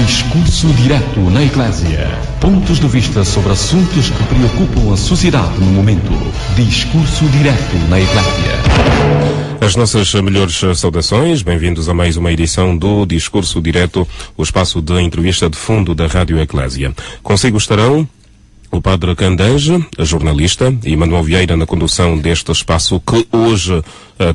Discurso direto na Eclésia. Pontos de vista sobre assuntos que preocupam a sociedade no momento. Discurso direto na Eclésia. As nossas melhores saudações, bem-vindos a mais uma edição do Discurso Direto, o espaço de entrevista de fundo da Rádio Eclésia. Consigo estarão o Padre Candange, jornalista, e Manuel Vieira na condução deste espaço, que hoje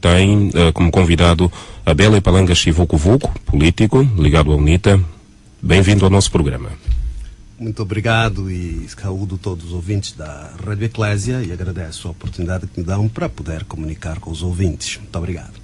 tem como convidado a Bela Palanga Chivuco-Vuco, político, ligado à UNITA. Bem-vindo ao nosso programa. Muito obrigado e saúdo todos os ouvintes da Rádio Eclésia e agradeço a oportunidade que me dão para poder comunicar com os ouvintes. Muito obrigado.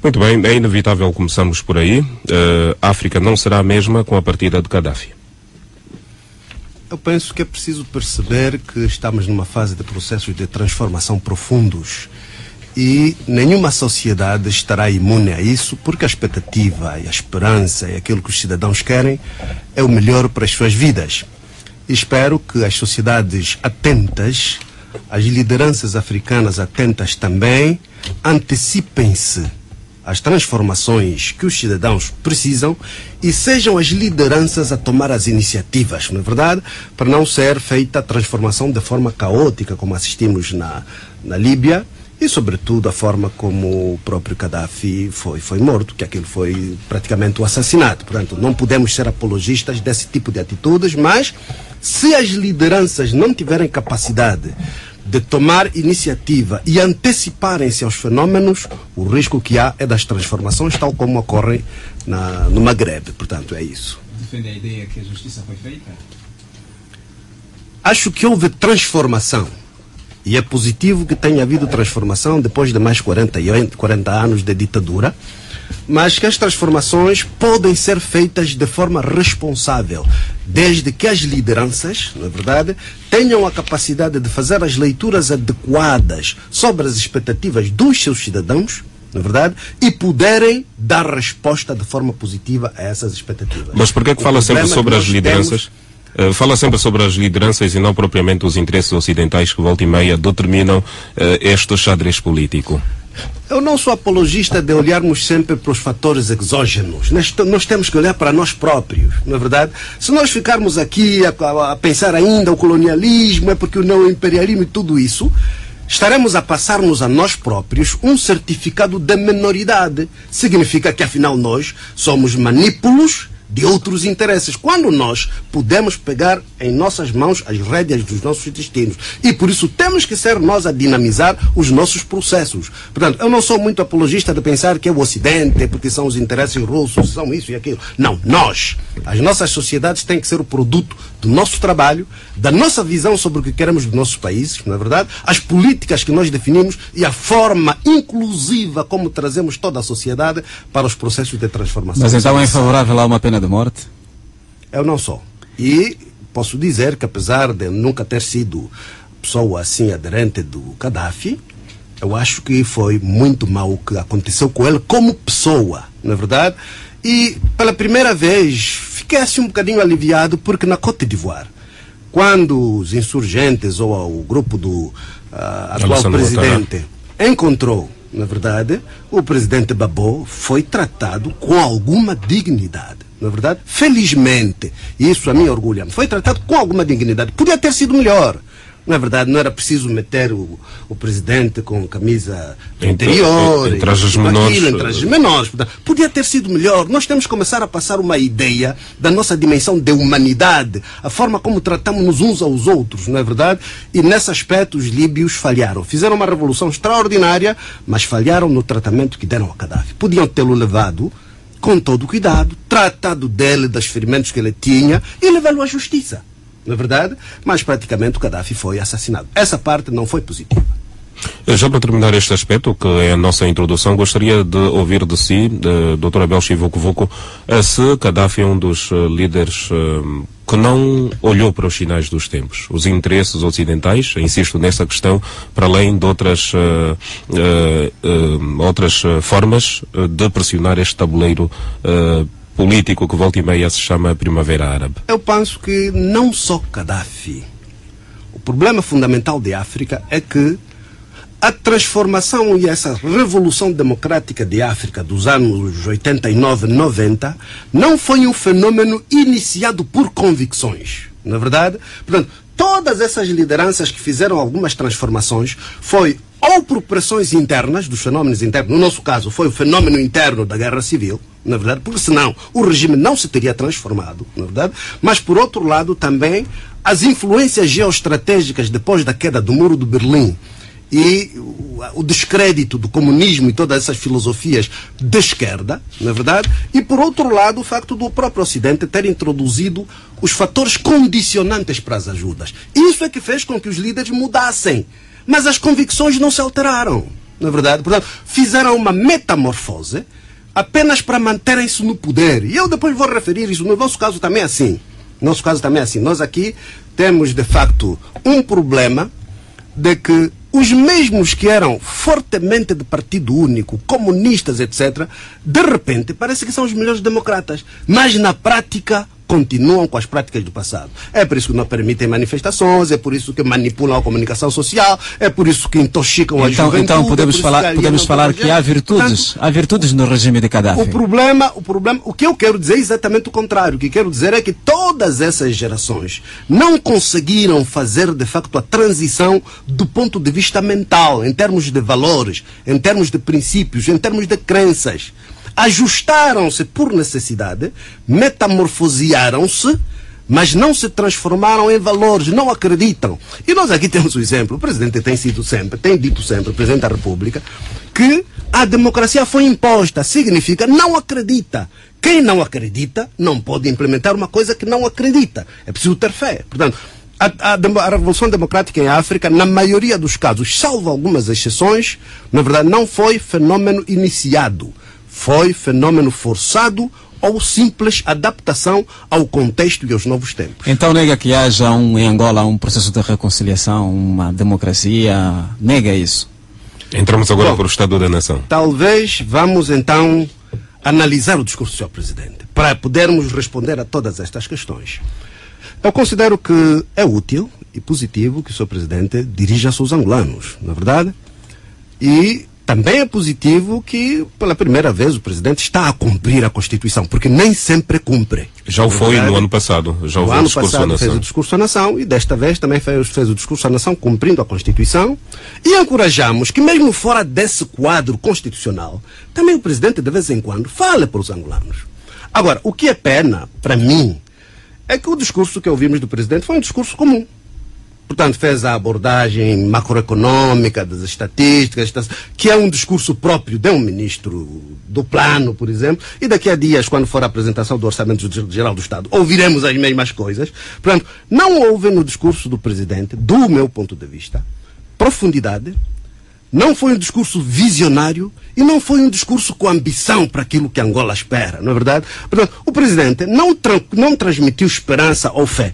Muito bem, é inevitável começamos por aí. A África não será a mesma com a partida de Gaddafi. Eu penso que é preciso perceber que estamos numa fase de processos de transformação profundos e nenhuma sociedade estará imune a isso, porque a expectativa e a esperança e aquilo que os cidadãos querem é o melhor para as suas vidas. E espero que as sociedades atentas, as lideranças africanas atentas também, antecipem-se às transformações que os cidadãos precisam e sejam as lideranças a tomar as iniciativas, não é verdade? Para não ser feita a transformação de forma caótica, como assistimos na Líbia, e, sobretudo, a forma como o próprio Gaddafi foi morto, que aquilo foi praticamente um assassinato. Portanto, não podemos ser apologistas desse tipo de atitudes, mas se as lideranças não tiverem capacidade de tomar iniciativa e anteciparem-se aos fenómenos, o risco que há é das transformações, tal como ocorrem no Magreb. Portanto, é isso. Defende a ideia que a justiça foi feita? Acho que houve transformação. E é positivo que tenha havido transformação depois de mais 40 anos de ditadura, mas que as transformações podem ser feitas de forma responsável, desde que as lideranças, na verdade, tenham a capacidade de fazer as leituras adequadas sobre as expectativas dos seus cidadãos, na verdade, e puderem dar resposta de forma positiva a essas expectativas. Mas por que fala sempre sobre as lideranças? Fala sempre sobre as lideranças e não propriamente os interesses ocidentais que volta e meia determinam este xadrez político. Eu não sou apologista de olharmos sempre para os fatores exógenos. Nós temos que olhar para nós próprios, não é verdade? Se nós ficarmos aqui a pensar ainda o colonialismo, é porque o neoimperialismo e tudo isso, estaremos a passar-nos a nós próprios um certificado de menoridade. Significa que, afinal, nós somos manípulos de outros interesses, quando nós podemos pegar em nossas mãos as rédeas dos nossos destinos. E por isso temos que ser nós a dinamizar os nossos processos. Portanto, eu não sou muito apologista de pensar que é o Ocidente, porque são os interesses russos, são isso e aquilo. Não, as nossas sociedades têm que ser o produto do nosso trabalho, da nossa visão sobre o que queremos dos nossos países, não é verdade? As políticas que nós definimos e a forma inclusiva como trazemos toda a sociedade para os processos de transformação. Mas então é favorável a uma pena de morte? Eu não sou. E posso dizer que, apesar de nunca ter sido pessoa assim aderente do Gaddafi, eu acho que foi muito mal o que aconteceu com ele como pessoa, não é verdade? E pela primeira vez fiquei assim um bocadinho aliviado, porque na Côte d'Ivoire, quando os insurgentes ou o grupo do atual presidente encontrou, na verdade, o presidente Gbagbo foi tratado com alguma dignidade. Na verdade, felizmente, isso a mim orgulha-me, foi tratado com alguma dignidade. Podia ter sido melhor. Na verdade, não era preciso meter o presidente com camisa interior, em trajes menores. Portanto, podia ter sido melhor. Nós temos que começar a passar uma ideia da nossa dimensão de humanidade, a forma como tratamos uns aos outros, não é verdade? E nesse aspecto os líbios falharam. Fizeram uma revolução extraordinária, mas falharam no tratamento que deram ao Gaddafi. Podiam tê-lo levado com todo o cuidado, tratado dele, dos ferimentos que ele tinha e levá-lo à justiça. Não é verdade? Mas praticamente o Gaddafi foi assassinado. Essa parte não foi positiva. Já para terminar este aspecto, que é a nossa introdução, gostaria de ouvir de si, Dr. Abel Chivuco-Vuco, se Gaddafi é um dos líderes que não olhou para os sinais dos tempos, os interesses ocidentais, insisto nessa questão, para além de outras formas de pressionar este tabuleiro político que volta e meia se chama Primavera Árabe. Eu penso que não só Gaddafi. O problema fundamental de África é que a transformação e essa revolução democrática de África dos anos 89, 90 não foi um fenômeno iniciado por convicções, não é verdade? Portanto, todas essas lideranças que fizeram algumas transformações foi ou por pressões internas, dos fenômenos internos, no nosso caso foi o fenômeno interno da guerra civil, na verdade, porque senão o regime não se teria transformado, na verdade, mas por outro lado também as influências geoestratégicas depois da queda do Muro de Berlim e o descrédito do comunismo e todas essas filosofias de esquerda, na verdade, e por outro lado o facto do próprio Ocidente ter introduzido os fatores condicionantes para as ajudas. Isso é que fez com que os líderes mudassem, mas as convicções não se alteraram, na verdade. Portanto, fizeram uma metamorfose apenas para manterem-se no poder. E eu depois vou referir isso. No nosso caso também é assim. Nós aqui temos, de facto, um problema de que os mesmos que eram fortemente de partido único, comunistas, etc., de repente parece que são os melhores democratas. Mas na prática continuam com as práticas do passado. É por isso que não permitem manifestações, é por isso que manipulam a comunicação social, é por isso que intoxicam a juventude. Então podemos falar que há virtudes no regime de Gaddafi. O que eu quero dizer é exatamente o contrário. O que quero dizer é que todas essas gerações não conseguiram fazer de facto a transição do ponto de vista mental, em termos de valores, em termos de princípios, em termos de crenças. Ajustaram-se por necessidade, metamorfosearam-se, mas não se transformaram em valores, não acreditam. E nós aqui temos o exemplo, o presidente tem dito sempre, o presidente da República, que a democracia foi imposta, significa não acredita. Quem não acredita não pode implementar uma coisa que não acredita. É preciso ter fé. Portanto, a Revolução Democrática em África, na maioria dos casos, salvo algumas exceções, na verdade não foi fenômeno iniciado. Foi fenômeno forçado ou simples adaptação ao contexto e aos novos tempos. Então nega que haja em Angola um processo de reconciliação, uma democracia, nega isso? Entramos agora para o Estado da Nação. Talvez vamos então analisar o discurso do Sr. Presidente, para podermos responder a todas estas questões. Eu considero que é útil e positivo que o Sr. Presidente dirija-se aos angolanos, na verdade, e também é positivo que, pela primeira vez, o Presidente está a cumprir a Constituição, porque nem sempre cumpre. Já o foi no ano passado. Já no ano passado fez o discurso à nação e desta vez também fez o discurso à nação cumprindo a Constituição. E encorajamos que, mesmo fora desse quadro constitucional, também o Presidente, de vez em quando, fale para os angolanos. Agora, o que é pena, para mim, é que o discurso que ouvimos do Presidente foi um discurso comum. Portanto, fez a abordagem macroeconômica das estatísticas, que é um discurso próprio de um ministro do plano, por exemplo, e daqui a dias, quando for a apresentação do Orçamento Geral do Estado, ouviremos as mesmas coisas. Portanto, não houve no discurso do Presidente, do meu ponto de vista, profundidade, não foi um discurso visionário e não foi um discurso com ambição para aquilo que Angola espera, não é verdade? Portanto, o Presidente não transmitiu esperança ou fé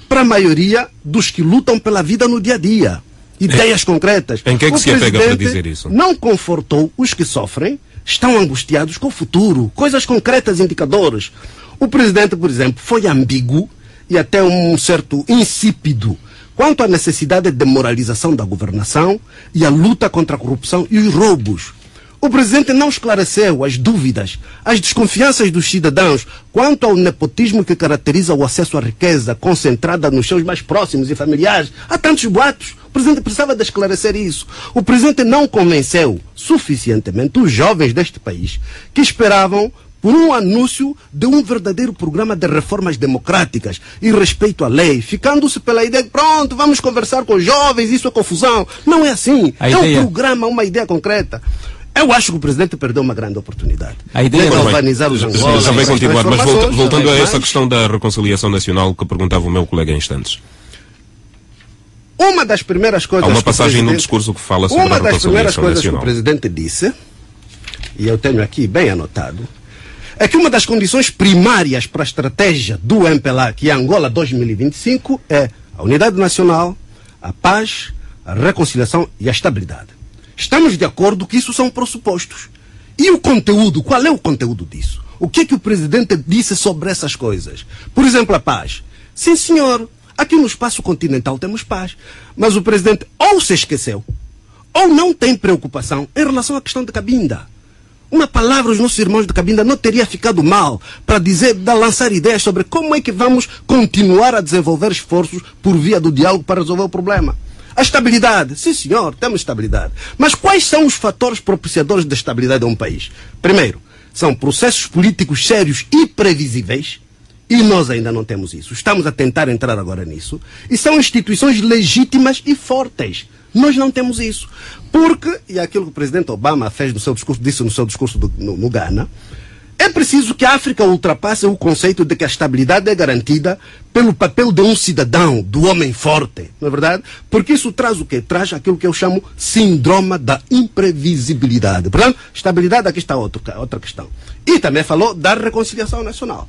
para a maioria dos que lutam pela vida no dia a dia. Ideias concretas. Em que é que se apega para dizer isso? Não confortou os que sofrem, estão angustiados com o futuro, coisas concretas, indicadores. O Presidente, por exemplo, foi ambíguo e até um certo insípido quanto à necessidade de demoralização da governação e a luta contra a corrupção e os roubos. O Presidente não esclareceu as dúvidas, as desconfianças dos cidadãos quanto ao nepotismo que caracteriza o acesso à riqueza concentrada nos seus mais próximos e familiares. Há tantos boatos. O Presidente precisava de esclarecer isso. O Presidente não convenceu suficientemente os jovens deste país que esperavam por um anúncio de um verdadeiro programa de reformas democráticas e respeito à lei, ficando-se pela ideia de pronto, vamos conversar com os jovens, isso é confusão. Não é assim. Um programa, uma ideia concreta. Eu acho que o Presidente perdeu uma grande oportunidade. A ideia de organizar os angolas. Já vai continuar, mas voltando a essa questão da reconciliação nacional que perguntava o meu colega em instantes. Uma das primeiras coisas. Há uma passagem no discurso que fala sobre a reconciliação nacional. Uma das primeiras coisas que o Presidente disse, e eu tenho aqui bem anotado, é que uma das condições primárias para a estratégia do MPLA, que é Angola 2025, é a unidade nacional, a paz, a reconciliação e a estabilidade. Estamos de acordo que isso são pressupostos. E o conteúdo, qual é o conteúdo disso? O que é que o Presidente disse sobre essas coisas? Por exemplo, a paz. Sim, senhor, aqui no espaço continental temos paz. Mas o Presidente ou se esqueceu, ou não tem preocupação em relação à questão da Cabinda. Uma palavra os nossos irmãos de Cabinda não teria ficado mal para lançar ideias sobre como é que vamos continuar a desenvolver esforços por via do diálogo para resolver o problema. A estabilidade, sim senhor, temos estabilidade. Mas quais são os fatores propiciadores da estabilidade de um país? Primeiro, são processos políticos sérios e previsíveis, e nós ainda não temos isso. Estamos a tentar entrar agora nisso. E são instituições legítimas e fortes. Nós não temos isso. Porque, e aquilo que o presidente Obama fez no seu discurso, disse no seu discurso no Ghana, é preciso que a África ultrapasse o conceito de que a estabilidade é garantida pelo papel de um cidadão, do homem forte, não é verdade? Porque isso traz o quê? Traz aquilo que eu chamo síndrome da imprevisibilidade. Portanto, estabilidade, aqui está outra questão. E também falou da reconciliação nacional.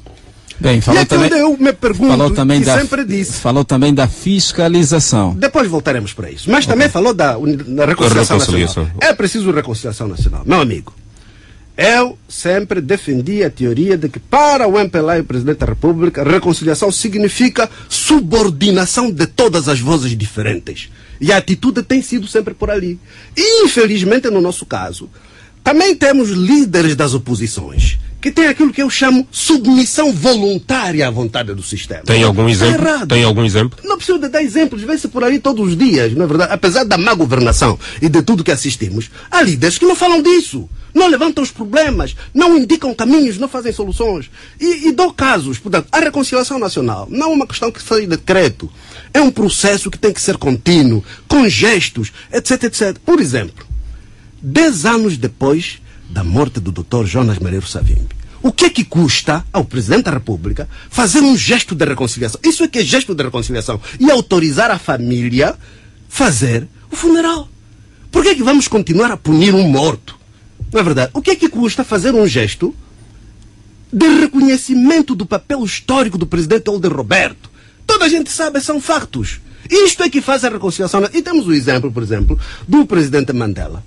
Bem, falou também, eu me pergunto, falou também sempre disse. Falou também da fiscalização. Depois voltaremos para isso. Mas também falou da reconciliação nacional. É preciso reconciliação nacional. Meu amigo, eu sempre defendi a teoria de que para o MPLA e o Presidente da República, reconciliação significa subordinação de todas as vozes diferentes. E a atitude tem sido sempre por ali. E, infelizmente, no nosso caso, também temos líderes das oposições que tem aquilo que eu chamo submissão voluntária à vontade do sistema. Tem algum exemplo? Tem algum exemplo? Não preciso de dar exemplos, vê-se por aí todos os dias, não é verdade? Apesar da má governação e de tudo que assistimos, há líderes que não falam disso, não levantam os problemas, não indicam caminhos, não fazem soluções. E dou casos. Portanto, a reconciliação nacional não é uma questão que sai de decreto. É um processo que tem que ser contínuo, com gestos, etc, etc. Por exemplo, 10 anos depois da morte do Dr. Jonas Malheiro Savimbi, o que é que custa ao Presidente da República fazer um gesto de reconciliação? Isso é que é gesto de reconciliação. E autorizar a família fazer o funeral. Por que é que vamos continuar a punir um morto? Não é verdade? O que é que custa fazer um gesto de reconhecimento do papel histórico do Presidente Holder Roberto? Toda a gente sabe, são factos. Isto é que faz a reconciliação. E temos o exemplo, por exemplo, do Presidente Mandela,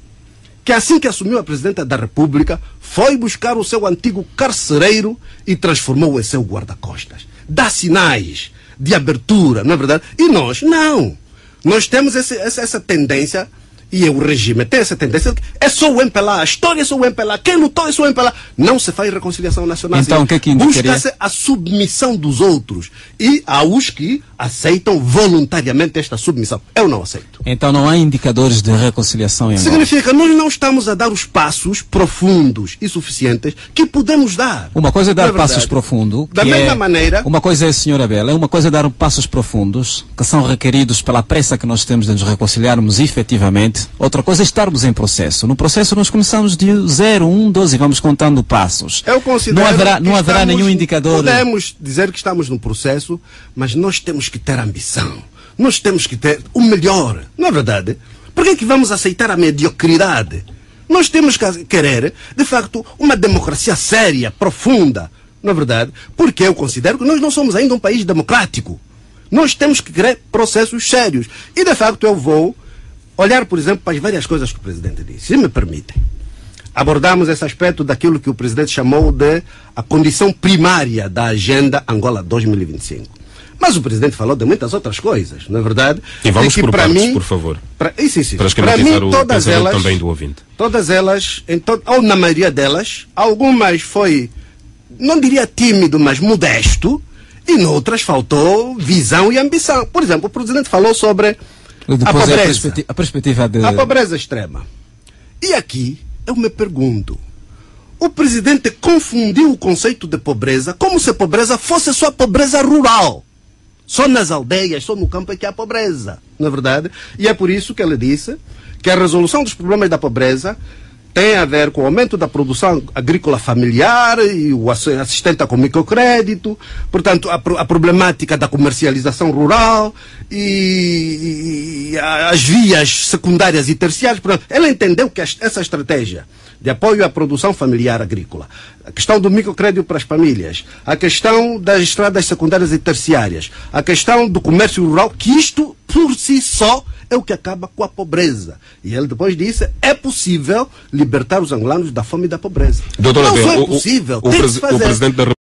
que assim que assumiu a presidência da República, foi buscar o seu antigo carcereiro e transformou-o em seu guarda-costas. Dá sinais de abertura, não é verdade? E nós, não. Nós temos essa tendência, e o regime tem essa tendência, é só o MPLA, a história é só o MPLA, quem lutou é só o MPLA. Não se faz reconciliação nacional. Então, o que é que indicaria? Busca-se a submissão dos outros. E há os que aceitam voluntariamente esta submissão. Eu não aceito. Então não há indicadores de reconciliação em Angola. Significa que nós não estamos a dar os passos profundos e suficientes que podemos dar. Uma coisa é dar passos profundos. Da mesma maneira. Uma coisa é, Sra. Bela, uma coisa é dar passos profundos que são requeridos pela pressa que nós temos de nos reconciliarmos efetivamente. Outra coisa é estarmos em processo. No processo nós começamos de 0, 1, 12 e vamos contando passos. Eu considero não haverá nenhum indicador. Podemos dizer que estamos no processo, mas nós temos que ter ambição. Nós temos que ter o melhor. Não é verdade? Por que é que vamos aceitar a mediocridade? Nós temos que querer, de facto, uma democracia séria, profunda. Não é verdade? Porque eu considero que nós não somos ainda um país democrático. Nós temos que querer processos sérios. E, de facto, eu vou olhar, por exemplo, para as várias coisas que o Presidente disse. Se me permitem. Abordamos esse aspecto daquilo que o Presidente chamou de a condição primária da Agenda Angola 2025. Mas o Presidente falou de muitas outras coisas, não é verdade? E vamos por partes, por favor. Para esquematizar o pensamento também do ouvinte. Todas elas, ou na maioria delas, algumas foi, não diria tímido, mas modesto, e noutras faltou visão e ambição. Por exemplo, o Presidente falou sobre a pobreza. A perspectiva a pobreza extrema. E aqui, eu me pergunto, o Presidente confundiu o conceito de pobreza como se a pobreza fosse só a pobreza rural. Só nas aldeias, só no campo é que há pobreza, não é verdade? E é por isso que ele disse que a resolução dos problemas da pobreza tem a ver com o aumento da produção agrícola familiar e o assistente com microcrédito, portanto, a problemática da comercialização rural e as vias secundárias e terciárias. Portanto, ele entendeu que essa estratégia de apoio à produção familiar agrícola, a questão do microcrédito para as famílias, a questão das estradas secundárias e terciárias, a questão do comércio rural, que isto por si só é o que acaba com a pobreza. E ele depois disse, é possível libertar os angolanos da fome e da pobreza. Doutora, não só é possível, tem que se fazer. O Presidente da